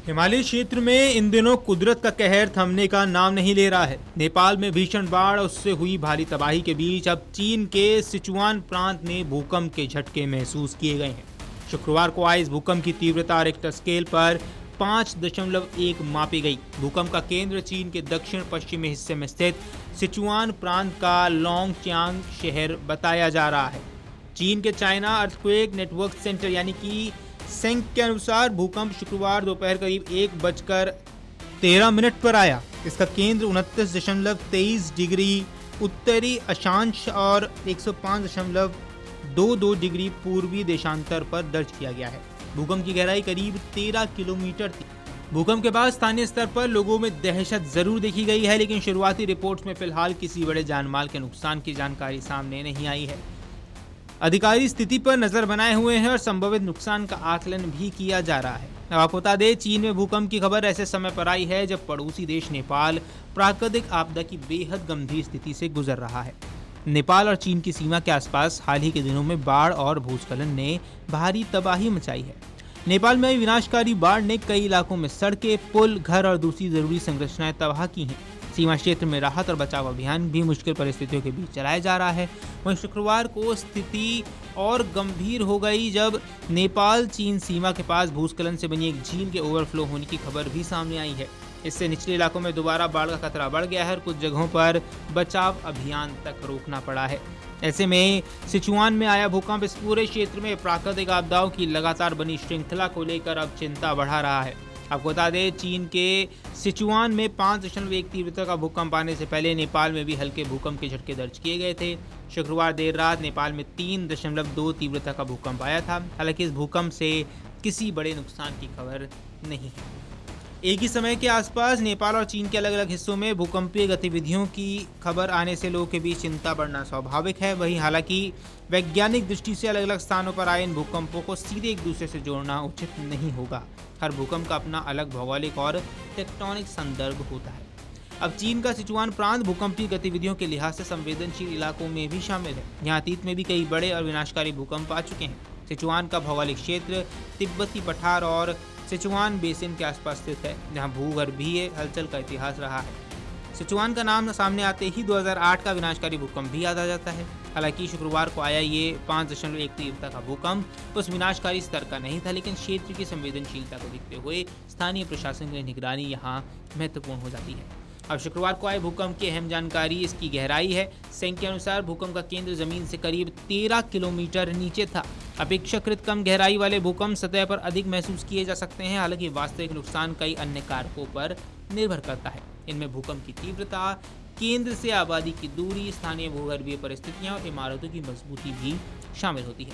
हिमालय क्षेत्र में इन दिनों कुदरत का कहर थमने का नाम नहीं ले रहा है। नेपाल में भीषण बाढ़ और उससे हुई भारी तबाही के बीच अब चीन के सिचुआन प्रांत में भूकंप के झटके महसूस किए गए हैं। शुक्रवार को आए इस भूकंप की तीव्रता रिक्टर स्केल पर 5.1 मापी गई। भूकंप का केंद्र चीन के दक्षिण पश्चिमी हिस्से में स्थित सिचुआन प्रांत का लोंगचांग शहर बताया जा रहा है। चीन के चाइना अर्थक्वेक नेटवर्क सेंटर यानी कि सेंक के अनुसार भूकंप शुक्रवार दोपहर करीब 1:13 पर आया। इसका केंद्र 29.23 डिग्री उत्तरी अक्षांश और 105.22 डिग्री पूर्वी देशांतर पर दर्ज किया गया है। भूकंप की गहराई करीब 13 किलोमीटर थी। भूकंप के बाद स्थानीय स्तर पर लोगों में दहशत जरूर देखी गई है, लेकिन शुरुआती रिपोर्ट्स में फिलहाल किसी बड़े जानमाल के नुकसान की जानकारी सामने नहीं आई है। अधिकारी स्थिति पर नजर बनाए हुए हैं और संभावित नुकसान का आकलन भी किया जा रहा है। आपको बता दें, चीन में भूकंप की खबर ऐसे समय पर आई है जब पड़ोसी देश नेपाल प्राकृतिक आपदा की बेहद गंभीर स्थिति से गुजर रहा है। नेपाल और चीन की सीमा के आसपास हाल ही के दिनों में बाढ़ और भूस्खलन ने भारी तबाही मचाई है। नेपाल में आई विनाशकारी बाढ़ ने कई इलाकों में सड़कें, पुल, घर और दूसरी जरूरी संरचनाएं तबाह की हैं। सीमा क्षेत्र में राहत और बचाव अभियान भी मुश्किल परिस्थितियों के बीच चलाया जा रहा है। वहीं शुक्रवार को स्थिति और गंभीर हो गई जब नेपाल चीन सीमा के पास भूस्खलन से बनी एक झील के ओवरफ्लो होने की खबर भी सामने आई है। इससे निचले इलाकों में दोबारा बाढ़ का खतरा बढ़ गया है और कुछ जगहों पर बचाव अभियान तक रोकना पड़ा है। ऐसे में सिचुआन में आया भूकंप इस पूरे क्षेत्र में प्राकृतिक आपदाओं की लगातार बनी श्रृंखला को लेकर अब चिंता बढ़ा रहा है। आपको बता दें, चीन के सिचुआन में 5.1 तीव्रता का भूकंप आने से पहले नेपाल में भी हल्के भूकंप के झटके दर्ज किए गए थे। शुक्रवार देर रात नेपाल में 3.2 तीव्रता का भूकंप आया था। हालांकि इस भूकंप से किसी बड़े नुकसान की खबर नहीं है। एक ही समय के आसपास नेपाल और चीन के अलग अलग हिस्सों में भूकंपीय गतिविधियों की खबर आने से लोगों के बीच चिंता बढ़ना स्वाभाविक है। वहीं हालांकि वैज्ञानिक दृष्टि से अलग अलग स्थानों पर आए इन भूकंपों को सीधे एक दूसरे से जोड़ना उचित नहीं होगा। हर भूकंप का अपना अलग भौगोलिक और टेक्टोनिक संदर्भ होता है। अब चीन का सिचुआन प्रांत भूकंपीय गतिविधियों के लिहाज से संवेदनशील इलाकों में भी शामिल है। यहाँ अतीत में भी कई बड़े और विनाशकारी भूकंप आ चुके हैं। सिचुआन का भौगोलिक क्षेत्र तिब्बती पठार और सिचुआन बेसिन के आसपास स्थित है, जहां भूगर्भीय हलचल का इतिहास रहा है। सिचुआन का नाम सामने आते ही 2008 का विनाशकारी भूकंप भी याद आ जाता है। हालांकि शुक्रवार को आया ये 5.1 तीव्रता का भूकंप उस विनाशकारी स्तर का नहीं था, लेकिन क्षेत्र की संवेदनशीलता को देखते हुए स्थानीय प्रशासन की निगरानी यहाँ महत्वपूर्ण हो जाती है। अब शुक्रवार को आए भूकंप की अहम जानकारी इसकी गहराई है। सेंक के अनुसार भूकंप का केंद्र जमीन से करीब 13 किलोमीटर नीचे था। अपेक्षाकृत कम गहराई वाले भूकंप सतह पर अधिक महसूस किए जा सकते हैं। हालांकि वास्तविक नुकसान कई अन्य कारकों पर निर्भर करता है। इनमें भूकंप की तीव्रता, केंद्र से आबादी की दूरी, स्थानीय भूगर्भीय परिस्थितियां और इमारतों की मजबूती भी शामिल होती है।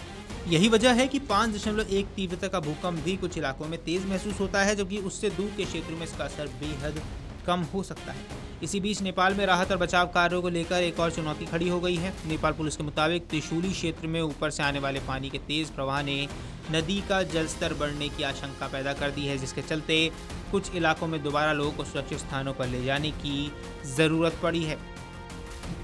यही वजह है कि 5.1 तीव्रता का भूकंप भी कुछ इलाकों में तेज महसूस होता है, जबकि उससे दूर के क्षेत्रों में इसका असर बेहद कम हो सकता है। इसी बीच नेपाल में राहत और बचाव कार्यों को लेकर एक और चुनौती खड़ी हो गई है। नेपाल पुलिस के मुताबिक त्रिशूली क्षेत्र में ऊपर से आने वाले पानी के तेज प्रवाह ने नदी का जलस्तर बढ़ने की आशंका पैदा कर दी है, जिसके चलते कुछ इलाकों में दोबारा लोगों को सुरक्षित स्थानों पर ले जाने की जरूरत पड़ी है।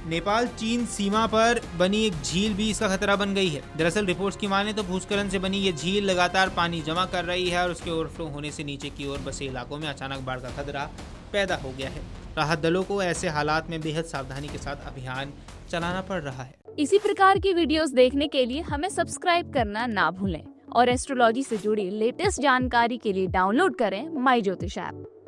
नेपाल चीन सीमा पर बनी एक झील भी इसका खतरा बन गई है। दरअसल रिपोर्ट्स की माने तो भूस्खलन से बनी ये झील लगातार पानी जमा कर रही है और उसके ओवरफ्लो होने से नीचे की ओर बसे इलाकों में अचानक बाढ़ का खतरा पैदा हो गया है। राहत दलों को ऐसे हालात में बेहद सावधानी के साथ अभियान चलाना पड़ रहा है। इसी प्रकार की वीडियोस देखने के लिए हमें सब्सक्राइब करना ना भूलें और एस्ट्रोलॉजी से जुड़ी लेटेस्ट जानकारी के लिए डाउनलोड करें माई ज्योतिष ऐप।